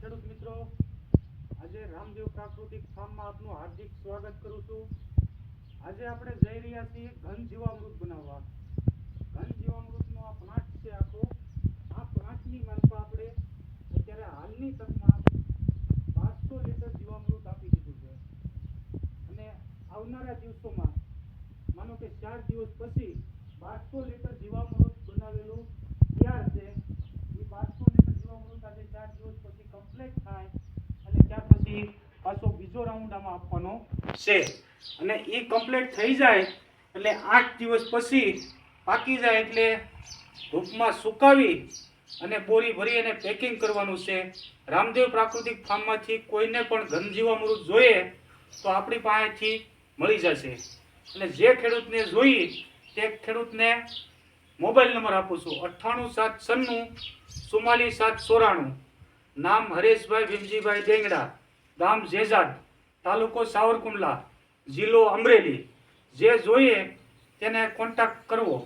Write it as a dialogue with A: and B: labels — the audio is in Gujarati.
A: નમસ્કાર ખેડૂત મિત્રો, આજે રામદેવ પ્રાકૃતિક ફાર્મમાં આપનું હાર્દિક સ્વાગત કરું છું। આજે આપણે જઈ રહ્યા છીએ ઘન જીવામૃત બનાવવા। ઘન જીવામૃતનો આ પ્લાન્ટ છે આખો। આ પ્લાન્ટની મારફત આપણે અત્યારે હાલની તકમાં 500 લીટર જીવામૃત આપી દીધું છે અને આવનારા દિવસોમાં માનો કે 4 દિવસ પછી 1200 લીટર જીવામૃત બનાવેલું તૈયાર છે। એ 1200 લીટર જીવામૃત આજે 4 દિવસ પછી કમ્પ્લીટ થાય અને ત્યાર પછી પાછો બીજો રાઉન્ડ આમાં આપવાનો છે અને એ કમ્પ્લીટ થઈ જાય એટલે 8 દિવસ પછી પાકી જાય એટલે ધૂપમાં સુકાવી અને બોરી ભરી અને પેકિંગ કરવાનું છે। રામદેવ પ્રાકૃતિક ફાર્મમાંથી કોઈને પણ ઘન જીવામૃત જોઈએ તો આપણી પાસેથી મળી જશે। એટલે જે ખેડૂતને જોઈએ તે ખેડૂતને મોબાઈલ નંબર આપું છું 9879944794। નામ હરેશભાઈ ભીમજીભાઈ ડેંગડા, ગામ જેજાદ, તાલુકો સાવરકુંડલા, જિલ્લો અમરેલી। જે જોઈએ તેને કોન્ટેક્ટ કરવો।